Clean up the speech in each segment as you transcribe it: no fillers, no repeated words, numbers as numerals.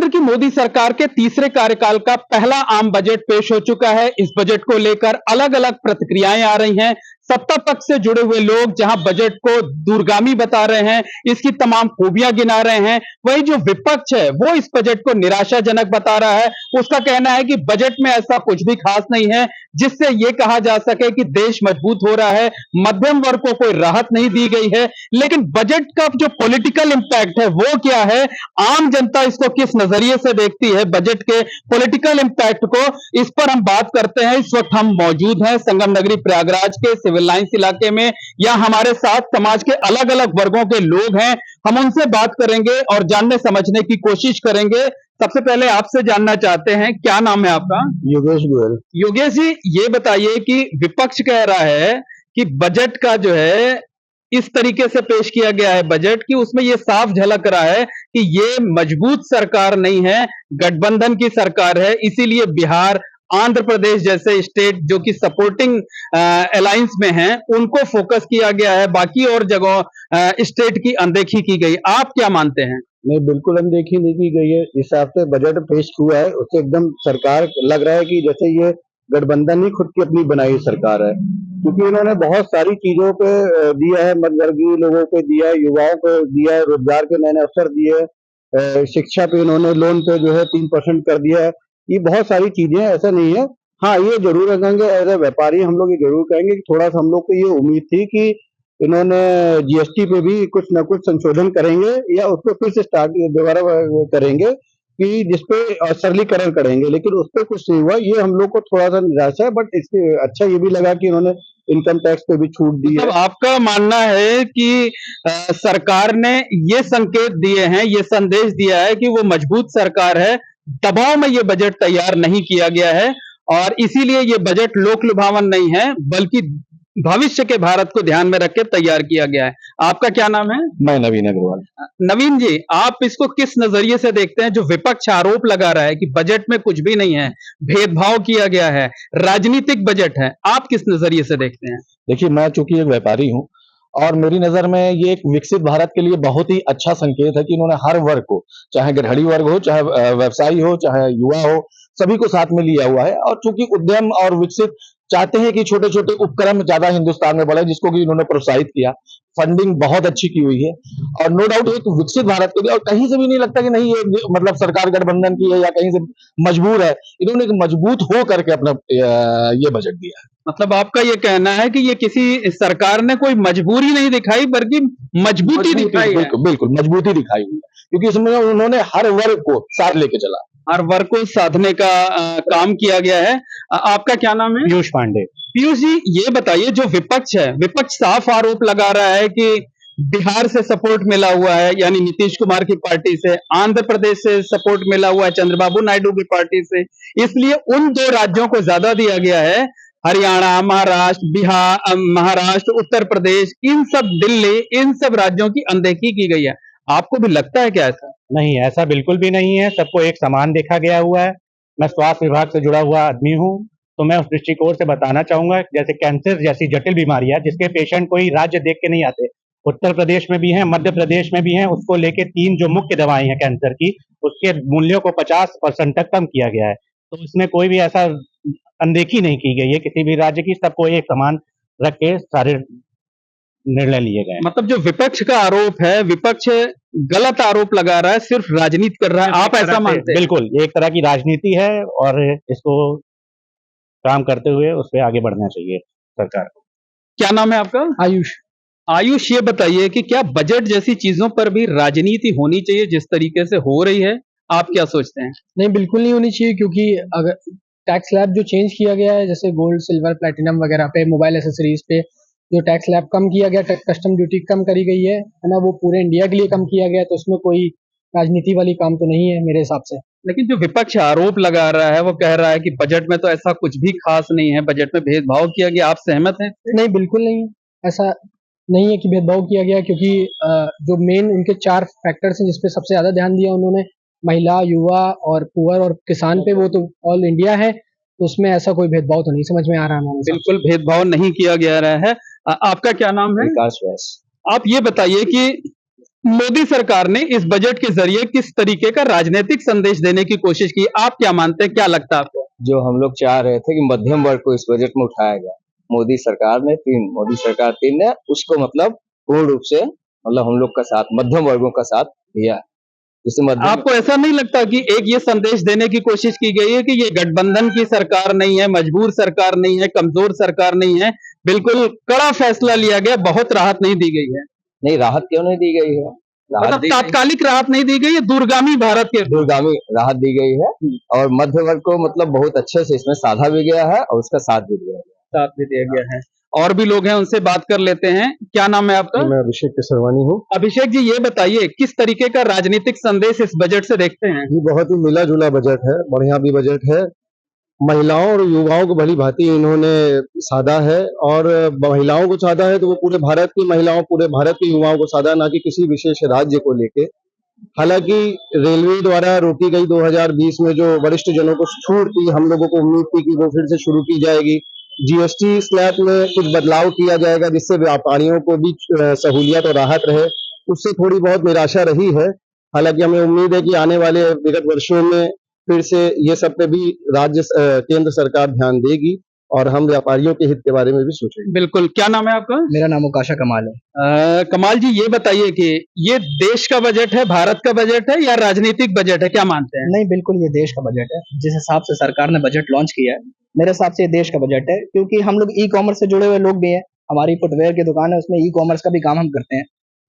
केंद्र की मोदी सरकार के तीसरे कार्यकाल का पहला आम बजट पेश हो चुका है। इस बजट को लेकर अलग अलग प्रतिक्रियाएं आ रही हैं। सत्ता पक्ष से जुड़े हुए लोग जहां बजट को दूरगामी बता रहे हैं, इसकी तमाम खूबियां गिना रहे हैं, वहीं जो विपक्ष है वो इस बजट को निराशाजनक बता रहा है। उसका कहना है कि बजट में ऐसा कुछ भी खास नहीं है जिससे ये कहा जा सके कि देश मजबूत हो रहा है, मध्यम वर्ग को कोई राहत नहीं दी गई है। लेकिन बजट का जो पॉलिटिकल इंपैक्ट है वो क्या है, आम जनता इसको किस नजरिए से देखती है, बजट के पॉलिटिकल इंपैक्ट को, इस पर हम बात करते हैं। इस वक्त हम मौजूद हैं संगम नगरी प्रयागराज के सिविल लाइंस इलाके में। यहाँ हमारे साथ समाज के अलग अलग वर्गों के लोग हैं। हम उनसे बात करेंगे और जानने समझने की कोशिश करेंगे। सबसे पहले आपसे जानना चाहते हैं, क्या नाम है आपका? योगेश गोयल। योगेश जी, ये बताइए कि विपक्ष कह रहा है कि बजट का जो है इस तरीके से पेश किया गया है बजट कि उसमें ये साफ झलक रहा है कि ये मजबूत सरकार नहीं है, गठबंधन की सरकार है। इसीलिए बिहार, आंध्र प्रदेश जैसे स्टेट जो कि सपोर्टिंग अलायंस में हैं, उनको फोकस किया गया है, बाकी और जगह स्टेट की अनदेखी की गई। आप क्या मानते हैं? नहीं, बिल्कुल अनदेखी नहीं की गई है। जिस हिसाब से बजट पेश हुआ है उससे एकदम सरकार लग रहा है कि जैसे ये गठबंधन ही खुद की अपनी बनाई सरकार है, क्योंकि इन्होंने बहुत सारी चीजों पे दिया है, मध्यवर्गीय लोगों पे दिया है, युवाओं को दिया है, रोजगार के नए नए अवसर दिए हैं, शिक्षा पे इन्होंने लोन पे जो है 3% कर दिया है। ये बहुत सारी चीजें हैं, ऐसा नहीं है। हाँ, ये जरूर रखेंगे एज ए व्यापारी, हम लोग ये जरूर कहेंगे कि थोड़ा सा हम लोग को ये उम्मीद थी कि इन्होंने जीएसटी पे भी कुछ न कुछ संशोधन करेंगे या उसको फिर से स्टार्ट दोबारा करेंगे कि जिसपे सरलीकरण करेंगे, लेकिन उस पर कुछ नहीं हुआ। ये हम लोग को थोड़ा सा निराशा है, बट इससे अच्छा ये भी लगा कि इन्होंने इनकम टैक्स पे भी छूट दी है। मतलब आपका मानना है कि सरकार ने ये संकेत दिए हैं, ये संदेश दिया है कि वो मजबूत सरकार है, दबाव में ये बजट तैयार नहीं किया गया है और इसीलिए ये बजट लोक लुभावन नहीं है, बल्कि भविष्य के भारत को ध्यान में रख के तैयार किया गया है। आपका क्या नाम है? मैं नवीन अग्रवाल। नवीन जी, आप इसको किस नजरिए से देखते हैं? जो विपक्ष आरोप लगा रहा है कि बजट में कुछ भी नहीं है, भेदभाव किया गया है, राजनीतिक बजट है, आप किस नजरिए से देखते हैं? देखिए, मैं चूंकि एक व्यापारी हूँ और मेरी नजर में ये एक विकसित भारत के लिए बहुत ही अच्छा संकेत है कि इन्होंने हर वर्ग को, चाहे गृहिणी वर्ग हो, चाहे व्यवसायी हो, चाहे युवा हो, सभी को साथ में लिया हुआ है। और चूंकि उद्यम और विकसित चाहते हैं कि छोटे छोटे उपक्रम ज्यादा हिंदुस्तान में बढ़े, जिसको कि इन्होंने प्रोत्साहित किया, फंडिंग बहुत अच्छी की हुई है और नो डाउट एक विकसित भारत के लिए। और कहीं से भी नहीं लगता कि नहीं ये मतलब सरकार गठबंधन की है या कहीं से मजबूर है, इन्होंने एक मजबूत हो करके अपना ये बजट दिया है। मतलब आपका ये कहना है कि ये किसी सरकार ने कोई मजबूरी नहीं दिखाई, बल्कि मजबूती दिखाई है। बिल्कुल बिल्कुल मजबूती दिखाई हुई है, क्योंकि इसमें उन्होंने हर वर्ग को साथ लेके चला, हर वर्ग को साधने का काम किया गया है। आपका क्या नाम है? पीयूष पांडे। पीयूष जी, ये बताइए, जो विपक्ष है, विपक्ष साफ आरोप लगा रहा है कि बिहार से सपोर्ट मिला हुआ है, यानी नीतीश कुमार की पार्टी से, आंध्र प्रदेश से सपोर्ट मिला हुआ है चंद्रबाबू नायडू की पार्टी से, इसलिए उन दो राज्यों को ज्यादा दिया गया है। हरियाणा, महाराष्ट्र, बिहार, महाराष्ट्र, उत्तर प्रदेश, इन सब, दिल्ली, इन सब राज्यों की अनदेखी की गई है। आपको भी लगता है क्या ऐसा? नहीं, ऐसा बिल्कुल भी नहीं है। सबको एक समान देखा गया हुआ है। मैं स्वास्थ्य विभाग से जुड़ा हुआ आदमी हूँ, तो मैं उस दृष्टिकोण से बताना चाहूंगा, जैसे कैंसर जैसी जटिल बीमारियां जिसके पेशेंट कोई राज्य देख के नहीं आते, उत्तर प्रदेश में भी हैं, मध्य प्रदेश में भी हैं। उसको लेके 3 जो मुख्य दवाएं हैं कैंसर की, उसके मूल्यों को 50% तक कम किया गया है। तो इसमें कोई भी ऐसा अनदेखी नहीं की गई है किसी भी राज्य की। सबको एक समान रख के सारे निर्णय लिए गए। मतलब जो विपक्ष का आरोप है, विपक्ष गलत आरोप लगा रहा है, सिर्फ राजनीति कर रहा है, आप ऐसा मानते हैं? बिल्कुल, ये एक तरह की राजनीति है और इसको काम करते हुए उस पर आगे बढ़ना चाहिए सरकार को। क्या नाम है आपका? आयुष। आयुष, ये बताइए कि क्या बजट जैसी चीजों पर भी राजनीति होनी चाहिए जिस तरीके से हो रही है? आप क्या सोचते हैं? नहीं, बिल्कुल नहीं होनी चाहिए, क्योंकि अगर टैक्स स्लैब जो चेंज किया गया है, जैसे गोल्ड, सिल्वर, प्लैटिनम वगैरह पे, मोबाइल एसेसरीज पे जो टैक्स स्लैब कम किया गया, कस्टम ड्यूटी कम करी गई है ना, वो पूरे इंडिया के लिए कम किया गया, तो उसमें कोई राजनीति वाली काम तो नहीं है मेरे हिसाब से। लेकिन जो विपक्ष आरोप लगा रहा है, वो कह रहा है कि बजट में तो ऐसा कुछ भी खास नहीं है, बजट में भेदभाव किया गया। आप सहमत हैं? नहीं, बिल्कुल नहीं, ऐसा नहीं है कि भेदभाव किया गया, क्योंकि जो मेन उनके 4 फैक्टर्स हैं जिसपे सबसे ज्यादा ध्यान दिया उन्होंने, महिला, युवा और पुअर और किसान पे, वो तो ऑल इंडिया है, तो उसमें ऐसा कोई भेदभाव तो नहीं समझ में आ रहा है। बिल्कुल भेदभाव नहीं किया गया रहा है। आपका क्या नाम है? विकास व्यास। आप ये बताइए कि मोदी सरकार ने इस बजट के जरिए किस तरीके का राजनीतिक संदेश देने की कोशिश की, आप क्या मानते हैं, क्या लगता है आपको? जो हम लोग चाह रहे थे कि मध्यम वर्ग को इस बजट में उठाया गया, मोदी सरकार 3 ने उसको मतलब पूर्ण रूप से मतलब हम लोग का साथ, मध्यम वर्गों का साथ दिया। जिससे मध्यम आपको ऐसा नहीं लगता कि एक ये संदेश देने की कोशिश की गई है कि ये गठबंधन की सरकार नहीं है, मजबूर सरकार नहीं है, कमजोर सरकार नहीं है, बिल्कुल कड़ा फैसला लिया गया, बहुत राहत नहीं दी गई है? नहीं, राहत क्यों नहीं दी गई है? राहत मतलब दी गई, तात्कालिक राहत नहीं दी गई है, दूरगामी भारत के दूरगामी राहत दी गई है और मध्य वर्ग को मतलब बहुत अच्छे से इसमें साधा भी गया है और उसका साथ भी दिया गया साथ भी दिया गया है। और भी लोग हैं, उनसे बात कर लेते हैं। क्या नाम है आपका? मैं अभिषेक केसरवानी हूँ। अभिषेक जी, ये बताइए किस तरीके का राजनीतिक संदेश इस बजट से देखते हैं? ये बहुत ही मिला जुला बजट है, बढ़िया भी बजट है। महिलाओं और युवाओं को भली भांति इन्होंने साधा है और महिलाओं को साधा है तो वो पूरे भारत की महिलाओं, पूरे भारत के युवाओं को साधा, ना कि किसी विशेष राज्य को लेके। हालांकि रेलवे द्वारा रोकी गई 2020 में जो वरिष्ठ जनों को छूट थी, हम लोगों को उम्मीद थी कि वो फिर से शुरू की जाएगी। जीएसटी स्लैब में कुछ बदलाव किया जाएगा जिससे व्यापारियों को भी सहूलियत और राहत रहे, उससे थोड़ी बहुत निराशा रही है। हालांकि हमें उम्मीद है कि आने वाले विगत वर्षों में फिर से ये सब पे भी केंद्र सरकार ध्यान देगी और हम व्यापारियों के हित के बारे में भी सोचेंगे। बिल्कुल। क्या नाम है आपका? मेरा नाम उकाशा कमाल है। कमाल जी, ये बताइए कि ये देश का बजट है, भारत का बजट है या राजनीतिक बजट है, क्या मानते हैं? नहीं, बिल्कुल ये देश का बजट है। जिस हिसाब से सरकार ने बजट लॉन्च किया है, मेरे हिसाब से ये देश का बजट है, क्योंकि हम लोग ई कॉमर्स से जुड़े हुए लोग भी हैं। हमारी फुटवेयर की दुकान है, उसमें ई कॉमर्स का भी काम हम करते हैं।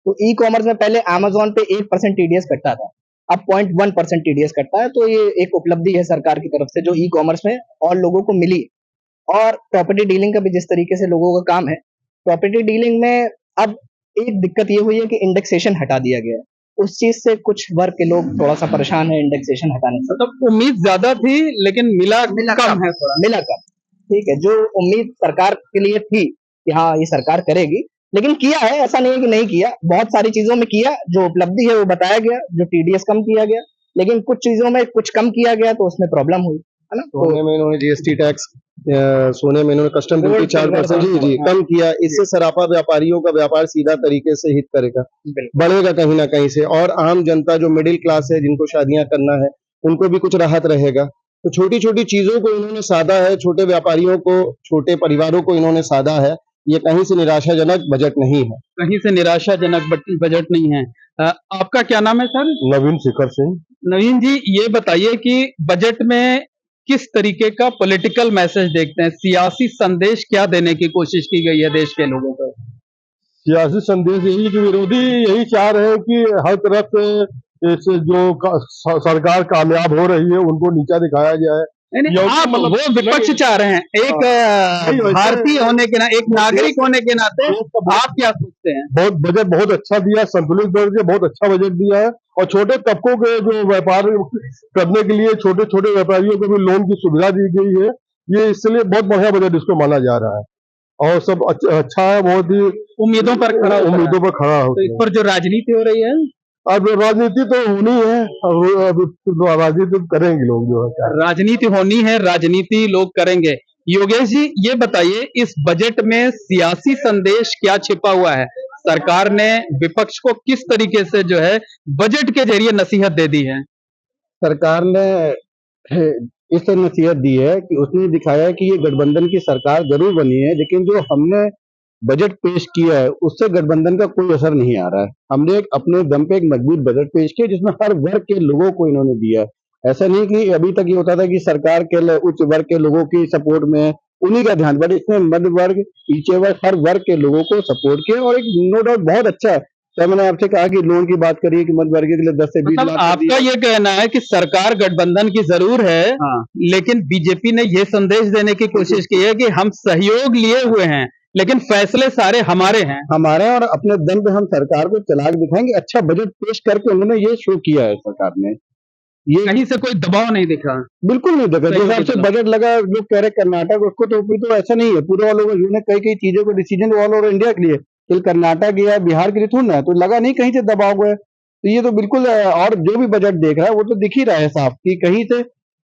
तो ई कॉमर्स में पहले अमेजोन पे 8% टीडीएस कटता था, अब 0.1% टीडीएस कटता है। तो ये एक उपलब्धि है सरकार की तरफ से जो ई कॉमर्स में और लोगों को मिली। और प्रॉपर्टी डीलिंग का भी जिस तरीके से लोगों का काम है, प्रॉपर्टी डीलिंग में अब एक दिक्कत ये हुई है कि इंडेक्सेशन हटा दिया गया है। उस चीज से कुछ वर्ग के लोग थोड़ा सा परेशान है इंडेक्सेशन हटाने से। मतलब उम्मीद ज्यादा थी लेकिन मिला कम है थोड़ा। मिला कम, ठीक है। जो उम्मीद सरकार के लिए थी कि हाँ ये सरकार करेगी, लेकिन किया है, ऐसा नहीं है कि नहीं किया। बहुत सारी चीजों में किया, जो उपलब्धि है वो बताया गया, जो टीडीएस कम किया गया, लेकिन कुछ चीजों में कुछ कम किया गया तो उसमें प्रॉब्लम हुई है ना। सोने में इन्होंने जीएसटी टैक्स, सोने में इन्होंने कस्टम ड्यूटी 4% जी कम किया। इससे सराफा व्यापारियों का व्यापार सीधा तरीके से हित करेगा, बढ़ेगा कहीं ना कहीं से। और आम जनता जो मिडिल क्लास है, जिनको शादियां करना है, उनको भी कुछ राहत रहेगा। तो छोटी छोटी चीजों को इन्होंने साधा है, छोटे व्यापारियों को, छोटे परिवारों को इन्होंने साधा है। ये कहीं से निराशाजनक बजट नहीं है। कहीं से निराशाजनक बजट नहीं है। आपका क्या नाम है सर? नवीन शिखर सिंह। नवीन जी, ये बताइए कि बजट में किस तरीके का पॉलिटिकल मैसेज देखते हैं, सियासी संदेश क्या देने की कोशिश की गई है देश के लोगों को? सियासी संदेश यही कि विरोधी यही चाह रहे हैं कि हर तरफ से इस जो सरकार कामयाब हो रही है उनको नीचा दिखाया जाए। नहीं, आप वो विपक्ष चाह रहे हैं। एक भारतीय होने के नाते, एक नागरिक होने के नाते आप क्या सोचते हैं? बजट बहुत अच्छा दिया, संतुलित बजट, बहुत अच्छा बजट दिया है। और छोटे तबकों के जो व्यापार करने के लिए छोटे छोटे व्यापारियों को भी लोन की सुविधा दी गई है। ये इसलिए बहुत बढ़िया बजट इसको माना जा रहा है और सब अच्छा है, बहुत ही उम्मीदों पर खड़ा हो। तो इस पर जो राजनीति हो रही है, अब राजनीति तो होनी है, अब राजनीति करेंगे लोग जो है। राजनीति होनी है, राजनीति लोग करेंगे। योगेश जी, ये बताइए इस बजट में सियासी संदेश क्या छिपा हुआ है? सरकार ने विपक्ष को किस तरीके से जो है बजट के जरिए नसीहत दे दी है? सरकार ने इस नसीहत दी है कि उसने दिखाया कि ये गठबंधन की सरकार जरूर बनी है, लेकिन जो हमने बजट पेश किया है उससे गठबंधन का कोई असर नहीं आ रहा है। हमने अपने दम पे एक मजबूत बजट पेश किया जिसमें हर वर्ग के लोगों को इन्होंने दिया है। ऐसा नहीं कि अभी तक ये होता था कि सरकार के उच्च वर्ग के लोगों की सपोर्ट में उन्हीं का ध्यान, बट इसमें मध्य वर्ग, नीचे वर्ग, हर वर्ग के लोगों को सपोर्ट किया और एक नो डाउट बहुत अच्छा है। तो मैंने आपसे कहा कि लोन की बात करिए कि मध्य वर्ग के लिए 10 से 20 लाख। आपका ये कहना है कि सरकार गठबंधन की जरूर है, लेकिन बीजेपी ने ये संदेश देने की कोशिश की है कि हम सहयोग लिए हुए हैं लेकिन फैसले सारे हमारे हैं। हमारे और अपने दम पे हम सरकार को चला के दिखाएंगे। अच्छा बजट पेश करके उन्होंने ये शो किया है सरकार ने। ये कहीं से कोई दबाव नहीं दिखा, बिल्कुल नहीं दिखा। जिस हिसाब से बजट लगा, जो कह रहे कर्नाटक, उसको तो ऐसा नहीं है। पूरे ऑल ओवर यूनियन कई चीजों को डिसीजन ऑल ओवर इंडिया के लिए, कर्नाटक या बिहार के लिए थोड़ा ना, तो लगा नहीं कहीं से दबाव गए। तो ये तो बिल्कुल, और जो भी बजट देख रहा है वो तो दिख ही रहा है साफ कि कहीं से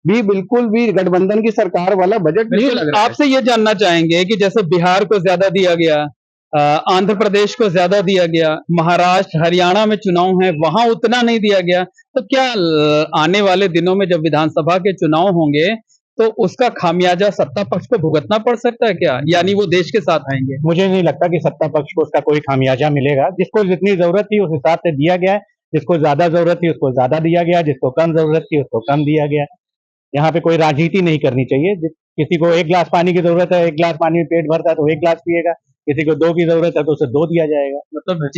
भी बिल्कुल भी गठबंधन की सरकार वाला बजट नहीं लग रहा है। आपसे ये जानना चाहेंगे कि जैसे बिहार को ज्यादा दिया गया, आंध्र प्रदेश को ज्यादा दिया गया, महाराष्ट्र हरियाणा में चुनाव है वहां उतना नहीं दिया गया। तो क्या आने वाले दिनों में जब विधानसभा के चुनाव होंगे तो उसका खामियाजा सत्ता पक्ष को भुगतना पड़ सकता है क्या, यानी वो देश के साथ आएंगे? मुझे नहीं लगता कि सत्ता पक्ष को उसका कोई खामियाजा मिलेगा। जिसको जितनी जरूरत थी उस हिसाब से दिया गया है, जिसको ज्यादा जरूरत थी उसको ज्यादा दिया गया, जिसको कम जरूरत थी उसको कम दिया गया। यहाँ पे कोई राजनीति नहीं करनी चाहिए। किसी को 1 गिलास पानी की जरूरत है, 1 गिलास पानी में पेट भरता है तो 1 गिलास पिएगा, किसी को 2 की जरूरत है तो उसे 2 दिया जाएगा। मतलब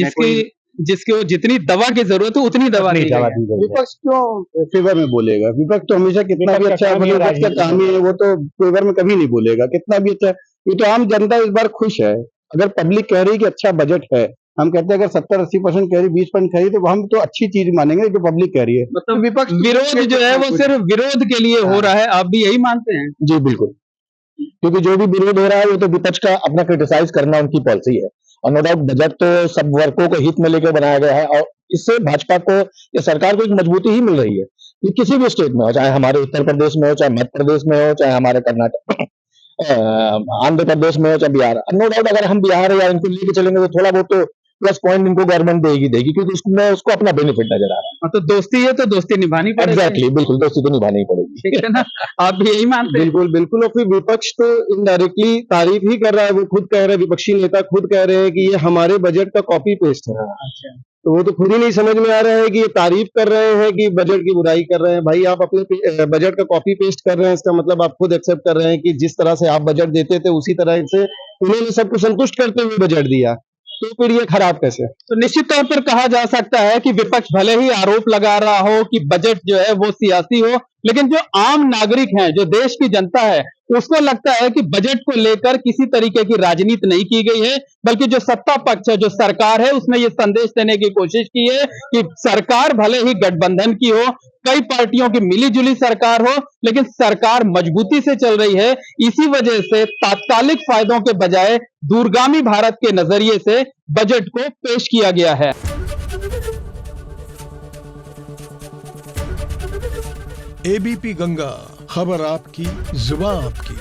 जिसको जितनी दवा की जरूरत है उतनी दवा दी दवा जाएगी। दी गई है। विपक्ष क्यों फेवर में बोलेगा? विपक्ष तो हमेशा कितना भी अच्छा काम ही विपक्ष का राजनीति काम ही है, वो तो फेवर में कभी नहीं बोलेगा। कितना भी अच्छा, ये तो आम जनता इस बार खुश है। अगर पब्लिक कह रही है कि अच्छा बजट है, हम कहते हैं अगर 70-80% कह रही, 20% कह रही, तो हम तो अच्छी चीज मानेंगे जो पब्लिक कह रही है। मतलब विपक्ष विरोध जो है वो सिर्फ विरोध के लिए हो रहा है, आप भी यही मानते हैं? जी बिल्कुल, क्योंकि जो भी विरोध हो रहा है वो तो विपक्ष का अपना क्रिटिसाइज करना उनकी पॉलिसी है। और नो डाउट बजट तो सब वर्गों को हित में लेकर बनाया गया है और इससे भाजपा को या सरकार को एक मजबूती ही मिल रही है। ये किसी भी स्टेट में हो, चाहे हमारे उत्तर प्रदेश में हो, चाहे मध्य प्रदेश में हो, चाहे हमारे कर्नाटक आंध्र प्रदेश में हो, चाहे बिहार। नो डाउट अगर हम बिहार या इनको लेके चलेंगे तो थोड़ा बहुत तो प्लस पॉइंट इनको गवर्नमेंट देगी, क्योंकि उसमें उसको अपना बेनिफिट नजर आ रहा है। तो दोस्ती है तो दोस्ती निभानी पड़ेगी। एग्जैक्टली, बिल्कुल दोस्ती तो निभानी ही पड़ेगी। ठीक है ना, आप भी यही मानते हैं? बिल्कुल बिल्कुल। और फिर विपक्ष तो इनडायरेक्टली तारीफ ही कर रहा है। वो खुद कह रहे हैं, विपक्षी नेता खुद कह रहे हैं कि ये हमारे बजट का कॉपी पेस्ट है। अच्छा, तो वो तो खुद ही नहीं समझ में आ रहा है कि ये तारीफ कर रहे हैं कि बजट की बुराई कर रहे हैं। भाई आप अपने बजट का कॉपी पेस्ट कर रहे हैं, इसका मतलब आप खुद एक्सेप्ट कर रहे हैं कि जिस तरह से आप बजट देते थे उसी तरह से उन्होंने सबको संतुष्ट करते हुए बजट दिया, तो फिर ये खराब कैसे? तो निश्चित तौर पर कहा जा सकता है कि विपक्ष भले ही आरोप लगा रहा हो कि बजट जो है वो सियासी हो, लेकिन जो आम नागरिक हैं, जो देश की जनता है, उसको लगता है कि बजट को लेकर किसी तरीके की राजनीति नहीं की गई है, बल्कि जो सत्ता पक्ष है, जो सरकार है, उसने ये संदेश देने की कोशिश की है कि सरकार भले ही गठबंधन की हो, कई पार्टियों की मिलीजुली सरकार हो, लेकिन सरकार मजबूती से चल रही है। इसी वजह से तात्कालिक फायदों के बजाय दूरगामी भारत के नजरिए से बजट को पेश किया गया है। एबीपी गंगा, खबर आपकी, जुबान आपकी।